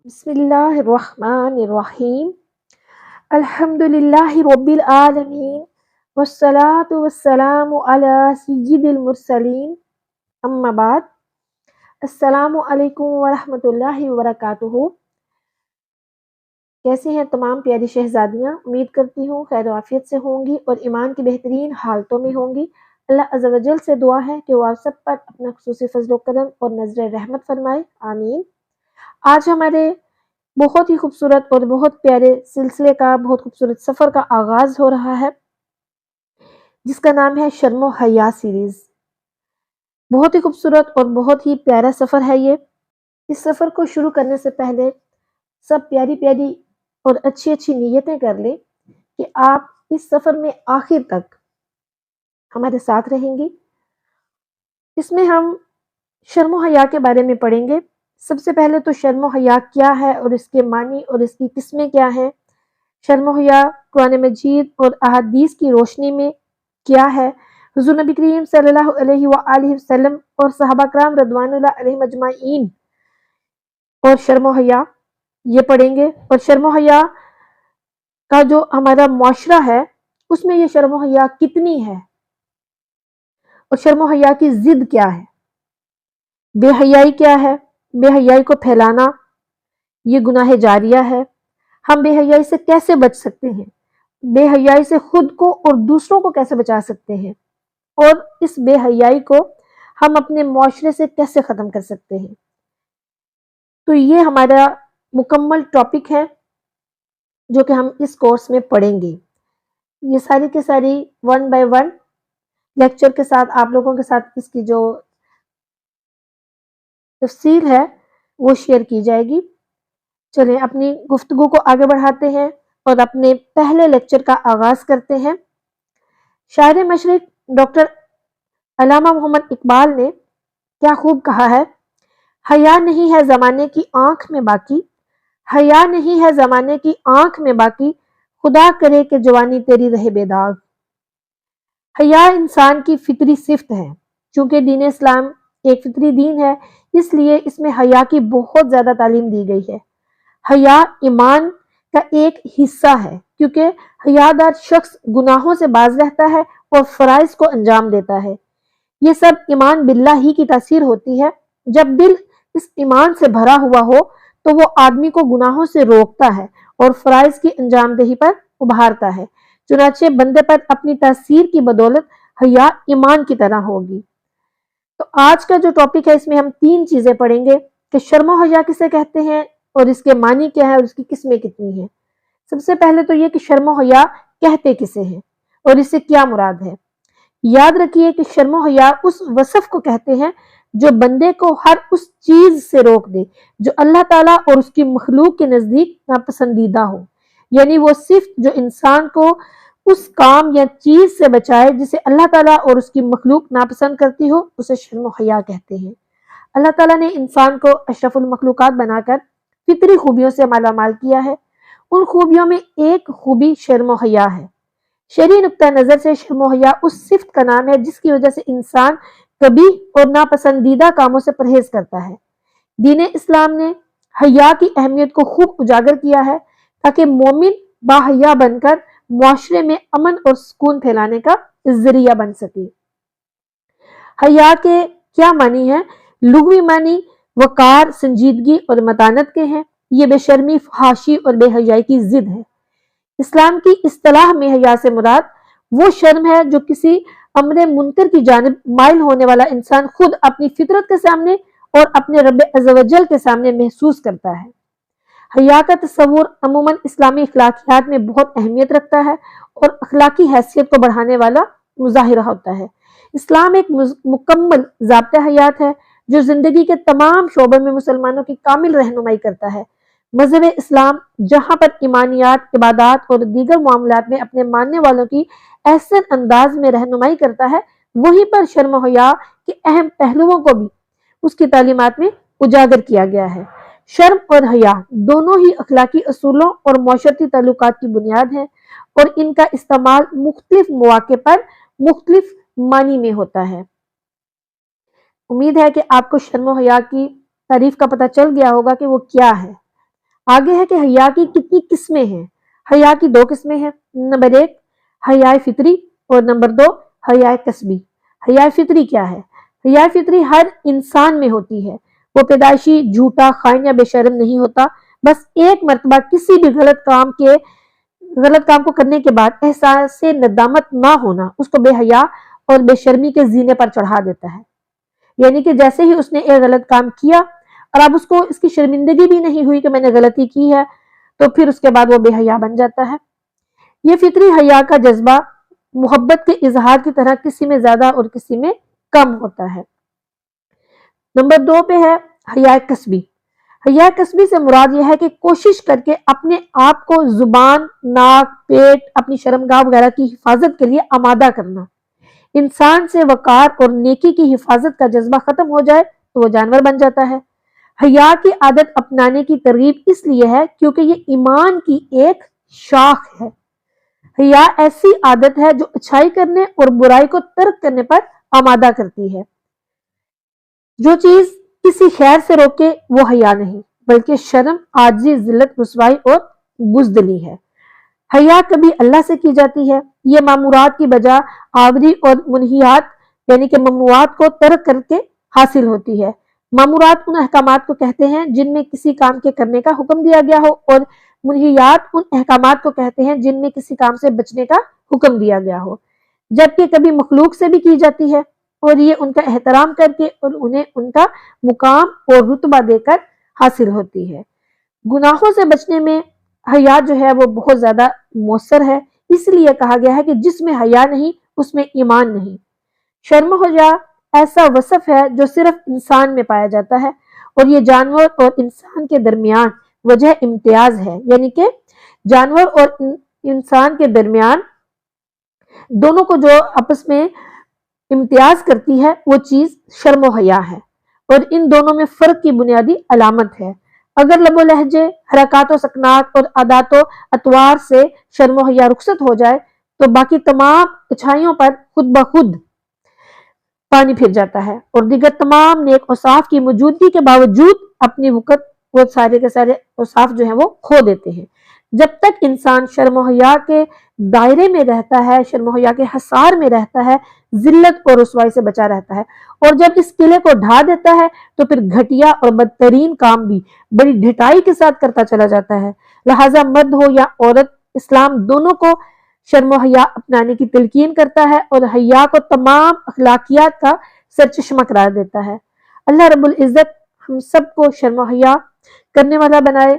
بسم اللہ الرحمن الرحیم الحمد للہ رب العالمین والصلاة والسلام علی سید المرسلین اما بعد السلام علیکم ورحمۃ اللہ وبرکاتہ۔ کیسے ہیں تمام پیاری شہزادیاں؟ امید کرتی ہوں خیر و عافیت سے ہوں گی اور ایمان کی بہترین حالتوں میں ہوں گی۔ اللہ عز و جل سے دعا ہے کہ وہ آپ سب پر اپنا خصوصی فضل و کرم اور نظر رحمت فرمائے، آمین۔ آج ہمارے بہت ہی خوبصورت اور بہت پیارے سلسلے کا، بہت خوبصورت سفر کا آغاز ہو رہا ہے، جس کا نام ہے شرم و حیا سیریز۔ بہت ہی خوبصورت اور بہت ہی پیارا سفر ہے یہ۔ اس سفر کو شروع کرنے سے پہلے سب پیاری پیاری اور اچھی اچھی نیتیں کر لیں کہ آپ اس سفر میں آخر تک ہمارے ساتھ رہیں گی۔ اس میں ہم شرم و حیا کے بارے میں پڑھیں گے۔ سب سے پہلے تو شرم و حیا کیا ہے اور اس کے معنی اور اس کی قسمیں کیا ہیں۔ شرم و حیا قرآن مجید اور احادیث کی روشنی میں کیا ہے۔ حضور نبی کریم صلی اللہ علیہ وآلہ وسلم اور صحابہ کرام رضوان اللہ علیہم اجمعین اور شرم و حیا یہ پڑھیں گے۔ اور شرم و حیا کا جو ہمارا معاشرہ ہے اس میں یہ شرم و حیا کتنی ہے اور شرم و حیا کی ضد کیا ہے۔ بے حیائی کیا ہے؟ بے حیائی کو پھیلانا یہ گناہ جاریہ ہے۔ ہم بے حیائی سے کیسے بچ سکتے ہیں؟ بے حیائی سے خود کو اور دوسروں کو کیسے بچا سکتے ہیں؟ اور اس بے حیائی کو ہم اپنے معاشرے سے کیسے ختم کر سکتے ہیں؟ تو یہ ہمارا مکمل ٹاپک ہے جو کہ ہم اس کورس میں پڑھیں گے۔ یہ ساری کی ساری 1 بائی 1 لیکچر کے ساتھ آپ لوگوں کے ساتھ اس کی جو تفصیل ہے وہ شیئر کی جائے گی۔ چلیں اپنی گفتگو کو آگے بڑھاتے ہیں اور اپنے پہلے لیکچر کا آغاز کرتے ہیں۔ شاعر مشرق ڈاکٹر علامہ محمد اقبال نے کیا خوب کہا ہے، حیا نہیں ہے زمانے کی آنکھ میں باقی، حیا نہیں ہے زمانے کی آنکھ میں باقی، خدا کرے کہ جوانی تیری رہے بے داغ۔ حیا انسان کی فطری صفت ہے۔ چونکہ دین اسلام ایک فطری دین ہے اس لیے اس میں حیا کی بہت زیادہ تعلیم دی گئی ہے۔ حیا ایمان کا ایک حصہ ہے کیونکہ حیادار شخص گناہوں سے باز رہتا ہے اور فرائض کو انجام دیتا ہے۔ یہ سب ایمان باللہ ہی کی تاثیر ہوتی ہے۔ جب دل اس ایمان سے بھرا ہوا ہو تو وہ آدمی کو گناہوں سے روکتا ہے اور فرائض کی انجام دہی پر ابھارتا ہے۔ چنانچہ بندے پر اپنی تاثیر کی بدولت حیا ایمان کی طرح ہوگی۔ تو آج کا جو ٹاپک ہے اس میں ہم 3 چیزیں پڑھیں گے کہ شرم و حیا کسے کہتے ہیں اور اس کے معنی کیا ہے اور اس کی قسمیں کتنی ہیں۔ سب سے پہلے تو یہ کہ شرم و حیا کہتے کسے ہیں اور اس سے کیا مراد ہے۔ یاد رکھیے کہ شرم و حیا اس وصف کو کہتے ہیں جو بندے کو ہر اس چیز سے روک دے جو اللہ تعالیٰ اور اس کی مخلوق کے نزدیک ناپسندیدہ ہو، یعنی وہ صفت جو انسان کو اس کام یا چیز سے بچائے جسے اللہ تعالیٰ اور اس کی مخلوق ناپسند کرتی ہو، اسے شرم و حیا کہتے ہیں۔ اللہ تعالیٰ نے انسان کو اشرف المخلوقات بنا کر فطری خوبیوں سے مالا مال کیا ہے۔ ان خوبیوں میں ایک خوبی شرم و حیا ہے۔ شرعی نقطہ نظر سے شرم و حیا اس صفت کا نام ہے جس کی وجہ سے انسان قبیح اور ناپسندیدہ کاموں سے پرہیز کرتا ہے۔ دین اسلام نے حیا کی اہمیت کو خوب اجاگر کیا ہے تاکہ مومن باحیا بن کر معاشرے میں امن اور سکون پھیلانے کا ذریعہ بن سکے۔ حیا کے کیا معنی ہیں؟ لغوی معنی وقار، سنجیدگی اور متانت کے ہیں۔ یہ بے شرمی، فحاشی اور بے حیائی کی ضد ہے۔ اسلام کی اصطلاح میں حیا سے مراد وہ شرم ہے جو کسی امر منکر کی جانب مائل ہونے والا انسان خود اپنی فطرت کے سامنے اور اپنے رب عز و جل کے سامنے محسوس کرتا ہے۔ حیا کا تصور عموماً اسلامی اخلاقیات میں بہت اہمیت رکھتا ہے اور اخلاقی حیثیت کو بڑھانے والا مظاہرہ ہوتا ہے۔ اسلام ایک مکمل ضابطہ حیات ہے جو زندگی کے تمام شعبوں میں مسلمانوں کی کامل رہنمائی کرتا ہے۔ مذہب اسلام جہاں پر ایمانیات، عبادات اور دیگر معاملات میں اپنے ماننے والوں کی احسن انداز میں رہنمائی کرتا ہے، وہیں پر شرم و حیا کے اہم پہلوؤں کو بھی اس کی تعلیمات میں اجاگر کیا گیا ہے۔ شرم اور حیا دونوں ہی اخلاقی اصولوں اور معاشرتی تعلقات کی بنیاد ہیں اور ان کا استعمال مختلف مواقع پر مختلف معنی میں ہوتا ہے۔ امید ہے کہ آپ کو شرم و حیا کی تعریف کا پتہ چل گیا ہوگا کہ وہ کیا ہے۔ آگے ہے کہ حیا کی کتنی قسمیں ہیں۔ حیا کی 2 قسمیں ہیں۔ نمبر 1 حیا فطری اور نمبر 2 حیا کسبی۔ حیا فطری کیا ہے؟ حیا فطری ہر انسان میں ہوتی ہے۔ وہ پیدائشی جھوٹا، خائن یا بے شرم نہیں ہوتا، بس ایک مرتبہ کسی بھی غلط کام کو کرنے کے بعد احساس ندامت نہ ہونا اس کو بے حیا اور بے شرمی کے زینے پر چڑھا دیتا ہے۔ یعنی کہ جیسے ہی اس نے ایک غلط کام کیا اور اب اس کو اس کی شرمندگی بھی نہیں ہوئی کہ میں نے غلطی کی ہے، تو پھر اس کے بعد وہ بے حیا بن جاتا ہے۔ یہ فطری حیا کا جذبہ محبت کے اظہار کی طرح کسی میں زیادہ اور کسی میں کم ہوتا ہے۔ نمبر 2 پہ ہے حیا کسبی۔ حیا کسبی سے مراد یہ ہے کہ کوشش کر کے اپنے آپ کو زبان، ناک، پیٹ، اپنی شرمگاہ وغیرہ کی حفاظت کے لیے آمادہ کرنا۔ انسان سے وقار اور نیکی کی حفاظت کا جذبہ ختم ہو جائے تو وہ جانور بن جاتا ہے۔ حیا کی عادت اپنانے کی ترغیب اس لیے ہے کیونکہ یہ ایمان کی ایک شاخ ہے۔ حیا ایسی عادت ہے جو اچھائی کرنے اور برائی کو ترک کرنے پر آمادہ کرتی ہے۔ جو چیز کسی خیر سے روکے وہ حیا نہیں، بلکہ شرم، عاجزی، ذلت، رسوائی اور بزدلی ہے۔ حیا کبھی اللہ سے کی جاتی ہے۔ یہ مامورات کی بجا آوری اور منہیات یعنی کہ ممنوعات کو ترک کر کے حاصل ہوتی ہے۔ مامورات ان احکامات کو کہتے ہیں جن میں کسی کام کے کرنے کا حکم دیا گیا ہو، اور منہیات ان احکامات کو کہتے ہیں جن میں کسی کام سے بچنے کا حکم دیا گیا ہو۔ جبکہ کبھی مخلوق سے بھی کی جاتی ہے، اور یہ ان کا احترام کر کے اور انہیں ان کا مقام اور رتبہ دے کر حاصل ہوتی ہے۔ گناہوں سے بچنے میں حیا جو ہے وہ بہت زیادہ مؤثر ہے، اس لیے کہا گیا ہے کہ جس میں حیا نہیں اس میں ایمان نہیں۔ شرم و حیا ایسا وصف ہے جو صرف انسان میں پایا جاتا ہے، اور یہ جانور اور انسان کے درمیان وجہ امتیاز ہے، یعنی کہ جانور اور انسان کے درمیان دونوں کو جو آپس میں امتیاز کرتی ہے وہ چیز شرم و حیا ہے، اور ان دونوں میں فرق کی بنیادی علامت ہے۔ اگر لب و لہجے، حرکات و سکنات اور عادات و اطوار سے شرم و حیا رخصت ہو جائے تو باقی تمام اچھائیوں پر خود بخود پانی پھر جاتا ہے، اور دیگر تمام نیک اوصاف کی موجودگی کے باوجود اپنی وقت وہ سارے کے سارے اوصاف جو ہیں وہ کھو دیتے ہیں۔ جب تک انسان شرم و حیا کے دائرے میں رہتا ہے، شرم و حیا کے حصار میں رہتا ہے، ذلت اور رسوائی سے بچا رہتا ہے، اور جب اس قلعے کو ڈھا دیتا ہے تو پھر گھٹیا اور بدترین کام بھی بڑی ڈھٹائی کے ساتھ کرتا چلا جاتا ہے۔ لہٰذا مرد ہو یا عورت، اسلام دونوں کو شرم و حیا اپنانے کی تلقین کرتا ہے اور حیا کو تمام اخلاقیات کا سرچشمہ قرار دیتا ہے۔ اللہ رب العزت ہم سب کو شرم و حیا کرنے والا بنائے،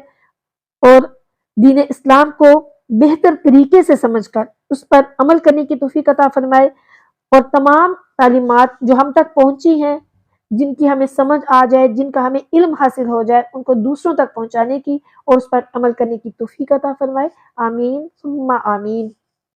اور دین اسلام کو بہتر طریقے سے سمجھ کر اس پر عمل کرنے کی توفیق عطا فرمائے، اور تمام تعلیمات جو ہم تک پہنچی ہیں، جن کی ہمیں سمجھ آ جائے، جن کا ہمیں علم حاصل ہو جائے، ان کو دوسروں تک پہنچانے کی اور اس پر عمل کرنے کی توفیق عطا فرمائے۔ آمین ثم آمین۔